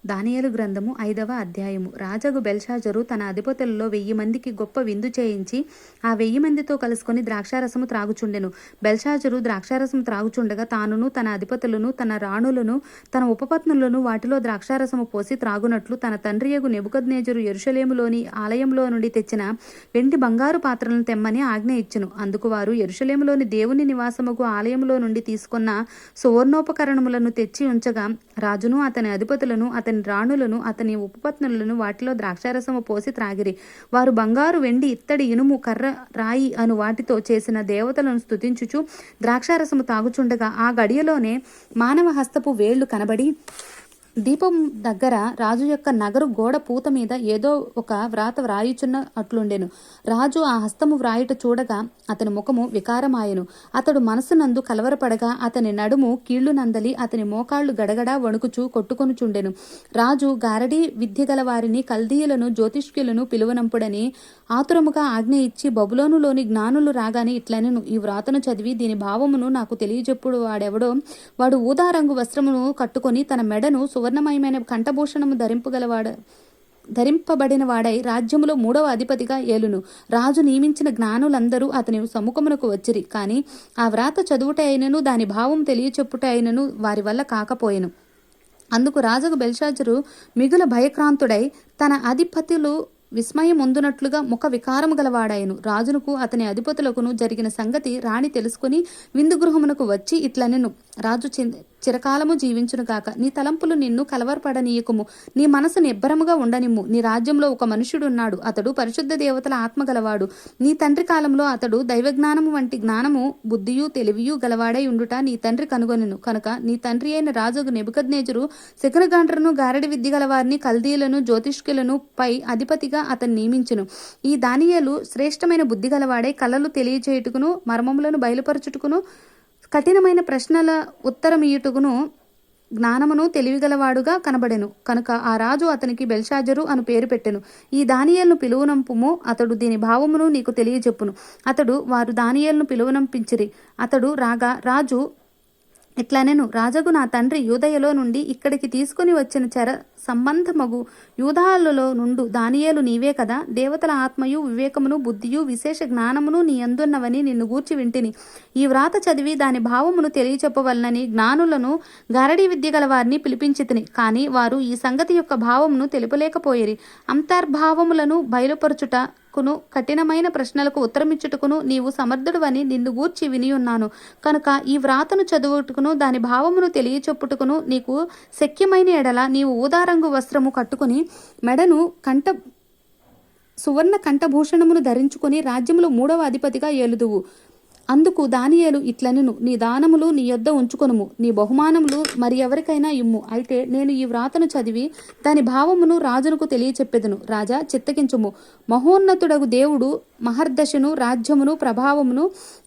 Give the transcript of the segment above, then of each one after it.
దానియేలు గ్రంథము 5వ అధ్యాయము. రాజగు బెల్షాజరు తన అధిపతులలో 1000 మందికి గొప్ప విందు చేయించి ఆ 1000 మందితో కలుసుకొని ద్రాక్షారసము త్రాగుచుండెను. బెల్షాజరు ద్రాక్షారసము త్రాగుచుండగా తానును తన అధిపతులను తన రాణులను తన ఉపపత్నులను వాటిలో ద్రాక్షారసము పోసి త్రాగునట్లు తన తండ్రియగు నెబుకద్నెజరు యెరూషలేములోని ఆలయంలో నుండి తెచ్చిన వెండి బంగారు పాత్రలను తెమ్మని ఆజ్ఞ ఇచ్చెను. అందుకు వారు యెరూషలేములోని దేవుని నివాసముగు ఆలయంలో నుండి తీసుకున్న సువర్ణోపకరణములను తెచ్చి ఉంచగా రాజును అతని అధిపతులను అతని రాణులను అతని ఉపపత్నులను వాటిలో ద్రాక్షారసము పోసి త్రాగిరి. వారు బంగారు, వెండి, ఇత్తడి, ఇనుము, కర్ర, రాయి అను వాటితో చేసిన దేవతలను స్తుతించుచు ద్రాక్షారసము తాగుచుండగా ఆ గడియలోనే మానవ హస్తపు వేళ్లు కనబడి దీపం దగ్గర రాజు యొక్క నగరు గోడ పూత మీద ఏదో ఒక వ్రాత వ్రాయుచున్న అట్లుండెను. రాజు ఆ హస్తము వ్రాయుట చూడగా అతని ముఖము వికారమాయెను. అతడు మనసునందు కలవరపడగా అతని నడుము కీళ్లు నందలి అతని మోకాళ్లు గడగడా వణుకుచూ కొట్టుకొనుచుండెను. రాజు గారడీ విద్య గల వారిని కల్దీయులను జ్యోతిష్కులను పిలువనంపుడని ఆతురముగా ఆజ్ఞ ఇచ్చి బబులోనులోని జ్ఞానులు రాగానే ఇట్లనెను, ఈ వ్రాతను చదివి దీని భావమును నాకు తెలియజెప్పుడు వాడెవడో వాడు ఊదారంగు వస్త్రమును కట్టుకొని తన మెడను సువర్ణమయమైన కంఠభూషణము ధరింపబడిన వాడై రాజ్యములో 3వ అధిపతిగా ఏలును. రాజు నియమించిన జ్ఞానులందరూ అతని సముఖమునకు వచ్చిరి. కాని ఆ వ్రాత చదువుట అయినను దాని భావం తెలియచెప్పుట అయినను వారి వల్ల కాకపోయెను. అందుకు రాజుకు బెల్షాజరు మిగుల భయక్రాంతుడై తన అధిపతులు విస్మయమొందునట్లుగా ముఖ వికారము గలవాడాయను. రాజునకు అతని అధిపతులకును జరిగిన సంగతి రాణి తెలుసుకుని విందు గృహమునకు వచ్చి ఇట్లనెను, రాజు చిరకాలము జీవించును గాక. నీ తలంపులు నిన్ను కలవరపడనీయకుము. నీ మనసు నిబ్బరముగా ఉండనిమ్ము. నీ రాజ్యంలో ఒక మనుష్యుడున్నాడు. అతడు పరిశుద్ధ దేవతల ఆత్మ గలవాడు. నీ తండ్రి కాలంలో అతడు దైవజ్ఞానము వంటి జ్ఞానము, బుద్ధియు, తెలివియు గలవాడై ఉండుట నీ తండ్రి కనుగొనెను. కనుక నీ తండ్రి అయిన రాజు నెబుకద్నెజరు శకునగాండ్రను, గారడి విద్య గలవారిని, కల్దీయులను, జ్యోతిష్కులను పై అధిపతిగా అతను నియమించును. ఈ దానియేలు శ్రేష్టమైన బుద్ధి గలవాడై కలలు తెలియచేయుటకును, మర్మములను బయలుపరచుటకును, కఠినమైన ప్రశ్నల ఉత్తరమియుటకును జ్ఞానమును తెలివిగలవాడుగా కనబడెను. కనుక ఆ రాజు అతనికి బెల్షాజరు అను పేరు పెట్టెను. ఈ దానియేలును పిలువనంపుము, అతడు దీని భావమును నీకు తెలియజెప్పును. వారు దానియేలును పిలువనంపించిరి. అతడు రాగా రాజు ఇట్లనెను, రాజగు నా తండ్రి యూదయలో నుండి ఇక్కడికి తీసుకుని వచ్చిన చెర సంబంధమగు యూదాలలో నుండు దానియేలు నీవే కదా. దేవతల ఆత్మయు, వివేకమును, బుద్ధియు, విశేష జ్ఞానమును నీ యందున్నవని నిన్ను గూర్చి వింటిని. ఈ వ్రాత చదివి దాని భావమును తెలియచెప్పవలనని జ్ఞానులను, గారడీ విద్య గల వారిని పిలిపించితిని. కానీ వారు ఈ సంగతి యొక్క భావమును తెలుపలేకపోయిరి. అంతర్భావములను బయలుపరచుట కఠినమైన ప్రశ్నలకు ఉత్తరమిచ్చుటకును నీవు సమర్థుడవని నిన్ను గూర్చి వినియున్నాను. కనుక ఈ వ్రాతను చదువుటకును దాని భావమును తెలియచెప్పుటకును నీకు శక్యమైన ఎడల నీవు ఊదారంగు వస్త్రము కట్టుకుని మెడను సువర్ణ కంఠభూషణమును ధరించుకుని రాజ్యములో 3వ అధిపతిగా ఏలుదువు. అందుకు దానియేలు ఇట్లనెను, నీ దానములు నీ యొద్ద ఉంచుకొనుము, నీ బహుమానములు మరి ఎవరికైనా ఇమ్ము. అయితే నేను ఈ వ్రాతను చదివి దాని భావమును రాజునకు తెలియచెప్పెదను. రాజా చిత్తగించుము. మహోన్నతుడగు దేవుడు మహర్దశను, రాజ్యమును, ప్రభావమును,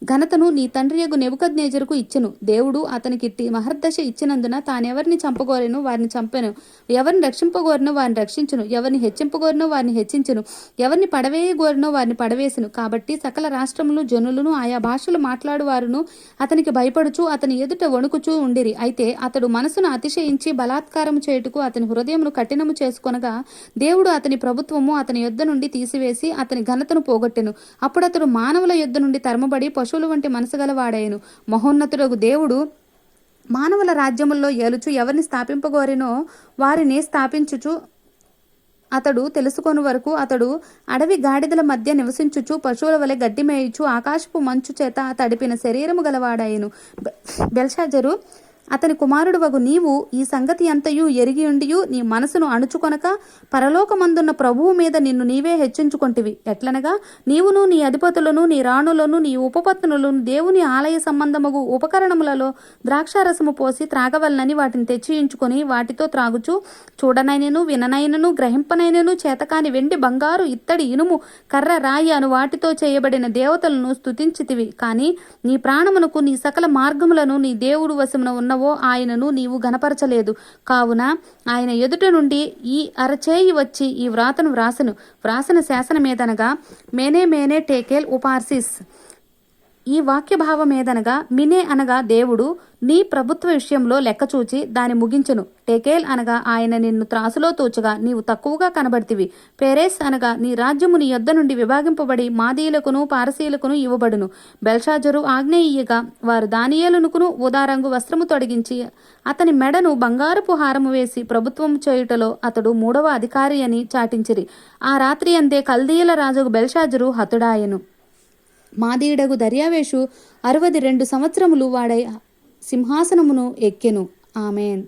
ఘనతను నీ తండ్రియగు నెబుకద్నెజరుకు ఇచ్చెను. దేవుడు అతనికి మహర్దశ ఇచ్చినందున తానెవరిని చంపగోరెను వారిని చంపెను, ఎవరిని రక్షింపగోరినో వారిని రక్షించును, ఎవరిని హెచ్చింపగోరినో వారిని హెచ్చించును, ఎవరిని పడవేయగోరినో వారిని పడవేసును. కాబట్టి సకల రాష్ట్రములు, జనులను, ఆయా భాషలు మాట్లాడువారును అతనికి భయపడుచు అతని ఎదుట వణుకుచూ ఉండిరి. అయితే అతడు మనసును అతిశయించి బలాత్కారము చేయుటకు అతని హృదయమును కఠినము చేసుకొనగా దేవుడు అతని ప్రభుత్వము అతని యొద్ద నుండి తీసివేసి అతని ఘనతను పోగొట్టెను. అప్పుడు అతడు మానవుల యొద్ద నుండి తరమబడి పశువుల వంటి మనసు గలవాడాయెను. మహోన్నతుడగు దేవుడు మానవుల రాజ్యముల్లో ఏలుచు ఎవరిని స్థాపింపగోరినో వారిని స్థాపించుచు అతడు తెలుసుకొని వరకు అతడు అడవి గాడిదల మధ్య నివసించుచు పశువుల వలె గడ్డి మేయుచు ఆకాశపు మంచు చేత తడిపిన శరీరము గలవాడాయెను. బెల్షాజరు అతని కుమారుడు వగు నీవు ఈ సంగతి అంతయు ఎరిగియుండియు నీ మనసును అణుచుకొనక పరలోకమందున్న ప్రభువు మీద నిన్ను నీవే హెచ్చించుకొంటివి. ఎట్లనగా నీవును నీ అధిపతులను నీ రాణులను నీ ఉపపత్నులను దేవుని ఆలయ సంబంధముగు ఉపకరణములలో ద్రాక్షారసము పోసి త్రాగవలనని వాటిని తెచ్చియించుకొని వాటితో త్రాగుచు చూడనైనను, విననైనను, గ్రహింపనైనను చేతకాని వెండి, బంగారు, ఇత్తడి, ఇనుము, కర్ర, రాయి అను వాటితో చేయబడిన దేవతలను స్తుతించితివి. కానీ నీ ప్రాణమునకు నీ సకల మార్గములను నీ దేవుడు వశమున ఉన్న ఆయనను నీవు గనపరచలేదు. కావున ఆయన ఎదుట నుండి ఈ అరచేయి వచ్చి ఈ వ్రాతను వ్రాసిన శాసనమేదనగా మేనే టేకేల్ ఉపార్సిస్. ఈ వాక్య భావమేదనగా, మినే అనగా దేవుడు నీ ప్రభుత్వ విషయంలో లెక్కచూచి దాని ముగించును. టెకేల్ అనగా ఆయన నిన్ను త్రాసులో తూచగా నీవు తక్కువగా కనబడితివి. పెరేస్ అనగా నీ రాజ్యము నీ యొద్ద నుండి విభాగింపబడి మాదీయులకును పారసీయులకును ఇవ్వబడును. బెల్షాజరు ఆజ్ఞ ఇయ్యగా వారు దానియేలునుకును ఊదారంగు వస్త్రము తొడిగించి అతని మెడను బంగారపు హారము వేసి ప్రభుత్వము చేయుటలో అతడు 3వ అధికారి అని చాటించిరి. ఆ రాత్రి అందే కల్దీయుల రాజుకు బెల్షాజరు హతుడాయెను. మాదీయుడగు దర్యావేషు 62 సంవత్సరములు వాడై సింహాసనమును ఎక్కెను. ఆమెన్.